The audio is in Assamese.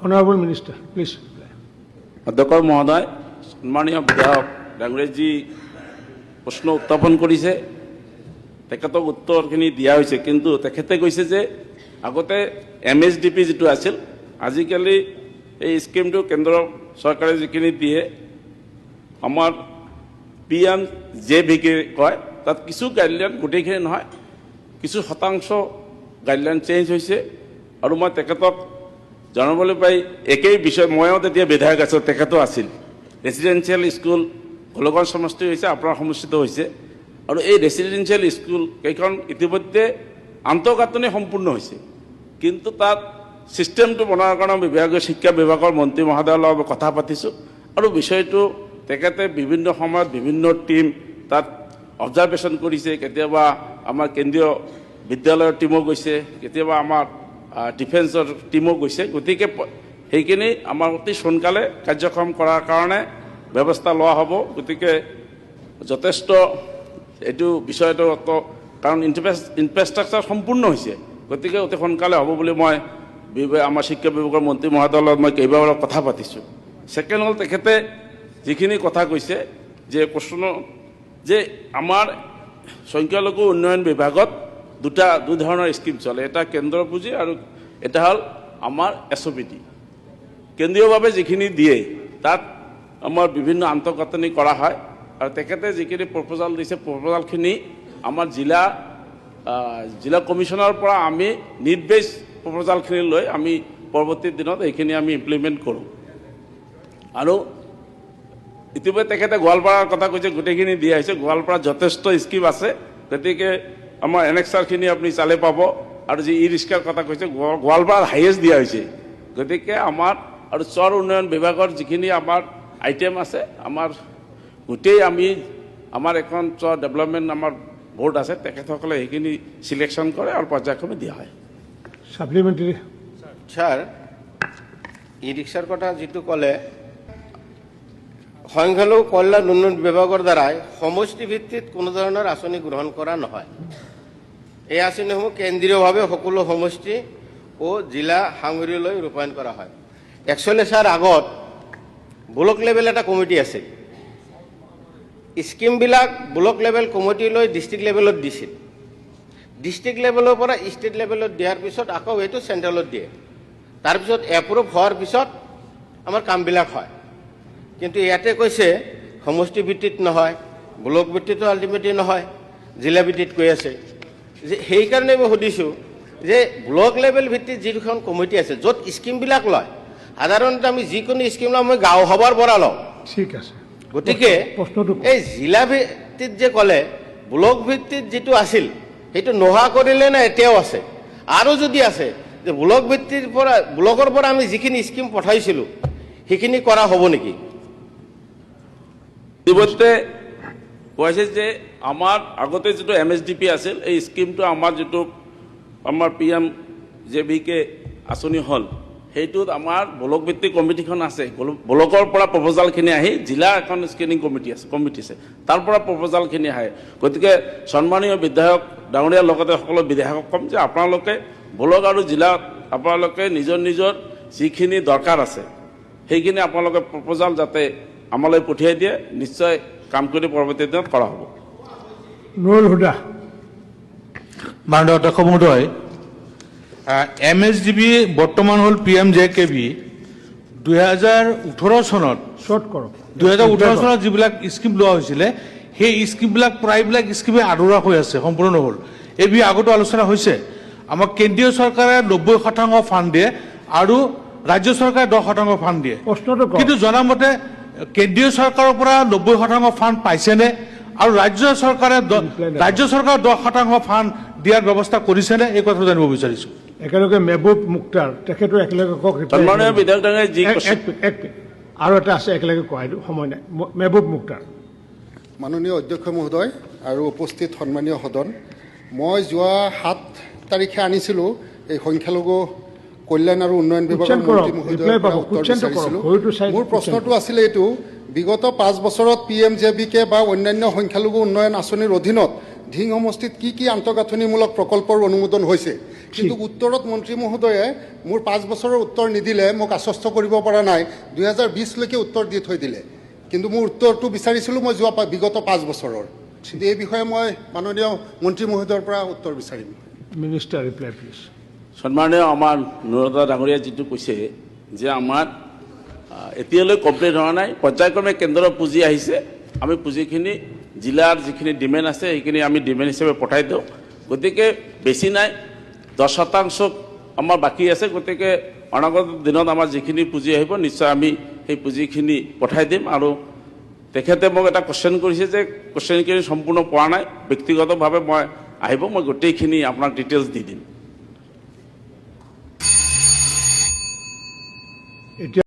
Honorable Minister, please. অধ্যক্ষ মহোদয়, সন্মানীয় বিধায়ক ডাঙৰীয়াজী প্ৰশ্ন উত্থাপন কৰিছে, তেখেতক উত্তৰখিনি দিয়া হৈছে, কিন্তু তেখেতে কৈছে যে আগতে MSDP যিটো আছিল, আজিকালি এই স্কিমটো কেন্দ্ৰ চৰকাৰে যিখিনি দিয়ে আমাৰ PMJBK কয়, তাত কিছু গাইডলাইন গোটেইখিনি নহয়, কিছু শতাংশ গাইডলাইন চেঞ্জ হৈছে। আৰু মই তেখেতক জনাবলৈ পাই একেই বিষয়, ময়ো তেতিয়া বিধায়ক আছিলোঁ, তেখেতো আছিল। ৰেচিডেঞ্চিয়েল স্কুল গোলগঞ্জ সমষ্টি হৈছে, আপোনাৰ সমষ্টিতো হৈছে, আৰু এই ৰেচিডেঞ্চিয়েল স্কুল কেইখন ইতিমধ্যে আন্তঃগাঁথনি সম্পূৰ্ণ হৈছে, কিন্তু তাত ছিষ্টেমটো বনোৱাৰ কাৰণে বিভাগীয় শিক্ষা বিভাগৰ মন্ত্ৰী মহোদয়ৰ লগত কথা পাতিছোঁ, আৰু বিষয়টো তেখেতে বিভিন্ন সময়ত বিভিন্ন টীম তাত অবজাৰভেশ্যন কৰিছে। কেতিয়াবা আমাৰ কেন্দ্ৰীয় বিদ্যালয়ৰ টীমো গৈছে, কেতিয়াবা আমাৰ ডিফেন্সৰ টীমো গৈছে। গতিকে সেইখিনি আমাৰ অতি সোনকালে কাৰ্যক্ষম কৰাৰ কাৰণে ব্যৱস্থা লোৱা হ'ব। গতিকে যথেষ্ট এইটো বিষয়টো কাৰণ ইনফ্ৰাষ্ট্ৰাকচাৰ সম্পূৰ্ণ হৈছে, গতিকে অতি সোনকালে হ'ব বুলি মই আমাৰ শিক্ষা বিভাগৰ মন্ত্ৰী মহোদয়ৰ লগত মই কেইবাবাৰো কথা পাতিছোঁ। ছেকেণ্ড হ'ল, তেখেতে যিখিনি কথা কৈছে যে প্ৰশ্ন যে আমাৰ সংখ্যালঘু উন্নয়ন বিভাগত দুই ধৰণৰ স্কিম চলে, এটা কেন্দ্ৰৰ পুঁজি আৰু এটা হ'ল আমাৰ SOPD। কেন্দ্ৰীয়ভাৱে যিখিনি দিয়ে তাত আমাৰ বিভিন্ন আন্তঃগাঁথনি কৰা হয়, আৰু তেখেতে যিখিনি প্ৰপ'জাল দিছে, প্ৰপ'জালখিনি আমাৰ জিলা কমিশ্যনৰ পৰা আমি নিড বেছ প্ৰপ'জালখিনি লৈ আমি পৰৱৰ্তী দিনত এইখিনি আমি ইমপ্লিমেণ্ট কৰোঁ। আৰু ইতিমধ্যে তেখেতে গোৱালপাৰাৰ কথা কৈছে, গোটেইখিনি দিয়া হৈছে। গোৱালপাৰাত যথেষ্ট স্কিম আছে, গতিকে আমাৰ এনেক্সাৰখিনি আপুনি চালে পাব। আৰু যি ৰিক্সাৰ কথা কৈছে, গোৱালপাৰাত হাইয়েষ্ট দিয়া হৈছে। গতিকে আমাৰ আৰু চৰ উন্নয়ন বিভাগৰ যিখিনি আমাৰ আইটেম আছে, আমাৰ গোটেই আমাৰ এখন চৰ ডেভেলপমেণ্ট আমাৰ বোৰ্ড আছে, তেখেতসকলে সেইখিনি চিলেকশ্যন কৰে আৰু পৰ্যায়ক্ৰমে দিয়া হয়। Supplementary. ছাৰ, ই ৰিক্সাৰ কথা যিটো ক'লে, সংখ্যালঘু কল্যাণ উন্নয়ন বিভাগৰ দ্বাৰাই সমষ্টি ভিত্তিত কোনো ধৰণৰ আঁচনি গ্ৰহণ কৰা নহয়। এই আঁচনিসমূহ কেন্দ্ৰীয়ভাৱে সকলো সমষ্টি ও জিলা সাঙুৰি লৈ ৰূপায়ণ কৰা হয়। একচুৱেলি ছাৰ, আগত ব্লক লেভেল এটা কমিটি আছিল, স্কিমবিলাক ব্লক লেভেল কমিটি লৈ ডিষ্ট্ৰিক্ট লেভেলত দিছিল। ডিষ্ট্ৰিক্ট লেভেলৰ পৰা ষ্টেট লেভেলত দিয়াৰ পিছত আকৌ এইটো চেণ্ট্ৰেলত দিয়ে, তাৰপিছত এপ্ৰুভ হোৱাৰ পিছত আমাৰ কামবিলাক হয়। কিন্তু ইয়াতে কৈছে সমষ্টি ভিত্তিত নহয়, ব্লক ভিত্তিতো আল্টিমেটলি নহয়, জিলা ভিত্তিত কৈ আছে। যে সেইকাৰণে মই সুধিছোঁ যে ব্লক লেভেল ভিত্তিত যিখন কমিটি আছে, য'ত স্কিমবিলাক লয়, সাধাৰণতে আমি যিকোনো স্কিম লওঁ, মই গাঁও সভাৰ পৰা লওঁ। ঠিক আছে। গতিকে এই জিলা ভিত্তিত যে ক'লে, ব্লক ভিত্তিত যিটো আছিল সেইটো নোহোৱা কৰিলে নে এতিয়াও আছে? আৰু যদি আছে, যে ব্লক ভিত্তিৰ পৰা ব্লকৰ পৰা আমি যিখিনি স্কিম পঠাইছিলোঁ সেইখিনি কৰা হ'ব নেকি? ইতিমধ্যে কৈছে যে আমাৰ আগতে যিটো MSDP আছিল, এই স্কিমটো আমাৰ যিটো আমাৰ PMJBK আঁচনি হ'ল, সেইটোত আমাৰ ব্লক ভিত্তিক কমিটিখন আছে। ব্লকৰ পৰা প্ৰপ'জালখিনি আহি জিলা এখন স্ক্ৰিনিং কমিটি আছে, তাৰ পৰা প্ৰপ'জালখিনি আহে। গতিকে সন্মানীয় বিধায়ক ডাঙৰীয়াৰ লগতে সকলো বিধায়কক ক'ম যে আপোনালোকে ব্লক আৰু জিলাত আপোনালোকে নিজৰ যিখিনি দৰকাৰ আছে সেইখিনি আপোনালোকে প্ৰপ'জাল যাতে আমালৈ পঠিয়াই দিয়ে, নিশ্চয় কাম কৰি পৰৱৰ্তী দিনত কৰা হ'ব। নুৰুল হুদা। মাননীয় অধ্যক্ষ মহোদয়, MSDB বৰ্তমান হ'ল PMJKB। 2018 চনত 2018 চনত যিবিলাক স্কিম লোৱা হৈছিলে, সেই স্কিমবিলাক প্ৰায়বিলাক স্কিমে আধৰুৱা হৈ আছে, সম্পূৰ্ণ নহ'ল। এই বিষয়ে আগতো আলোচনা হৈছে। আমাক কেন্দ্ৰীয় চৰকাৰে 90% ফাণ্ড দিয়ে আৰু ৰাজ্য চৰকাৰে 10% ফাণ্ড দিয়ে। কিন্তু জনামতে কেন্দ্ৰীয় চৰকাৰৰ পৰা 90% ফাণ্ড পাইছেনে, আৰু ৰাজ্য চৰকাৰে 10% ফাণ্ড দিয়াৰ ব্যৱস্থা কৰিছেনে, এই কথা জানিব বিচাৰিছোঁ। একেলগে মেহবুব মুক্তাৰ, তেখেতো একেলগে কওক। সন্মানীয় বিধায়ক ডাঙৰীয়া যি আৰু এটা আছে, একেলগে কোৱা, সময় নাই। মেহবুব মুক্তাৰ। মাননীয় অধ্যক্ষ মহোদয় আৰু উপস্থিত সন্মানীয় সদন, মই যোৱা 7 তাৰিখে আনিছিলোঁ এই সংখ্যালঘু কল্যাণ আৰু উন্নয়ন বিভাগৰ মন্ত্ৰী মহোদয়ৰ পৰা উত্তৰ বিচাৰিছিলোঁ। মোৰ প্ৰশ্নটো আছিলে এইটো, বিগত 5 বছৰত PMJBK বা অন্যান্য সংখ্যালঘু উন্নয়ন আঁচনিৰ অধীনত ধিং সমষ্টিত কি কি আন্তঃগাঁথনিমূলক প্ৰকল্পৰ অনুমোদন হৈছে কিন্তু উত্তৰত মন্ত্ৰী মহোদয়ে মোৰ 5 বছৰৰ উত্তৰ নিদিলে মোক আশ্বস্ত কৰিব পৰা নাই 2020লৈকে উত্তৰ দি থৈ দিলে কিন্তু মোৰ উত্তৰটো বিচাৰিছিলোঁ মই যোৱা বিগত 5 বছৰৰ কিন্তু এই বিষয়ে মই মাননীয় মন্ত্ৰী মহোদয়ৰ পৰা উত্তৰ বিচাৰিম মিনিষ্টাৰ ৰিপ্লাই প্লিজ সন্মানীয় আমাৰ নুৰদা ডাঙৰীয়া যিটো কৈছে যে আমাৰ এতিয়ালৈ কমপ্লিট হোৱা নাই পৰ্যায়ক্ৰমে কেন্দ্ৰৰ পুঁজি আহিছে আমি পুঁজিখিনি জিলাৰ যিখিনি ডিমেণ্ড আছে সেইখিনি আমি ডিমেণ্ড হিচাপে পঠাই দিওঁ গতিকে বেছি নাই 10% আমাৰ বাকী আছে গতিকে অনাগত দিনত আমাৰ যিখিনি পুঁজি আহিব নিশ্চয় আমি সেই পুঁজিখিনি পঠাই দিম আৰু তেখেতে মোক এটা কোৱেশ্যন কৰিছে যে কোৱেশ্যনখিনি সম্পূৰ্ণ পোৱা নাই ব্যক্তিগতভাৱে মই আহিব মই গোটেইখিনি আপোনাক ডিটেইলছ দি দিম এতিয়া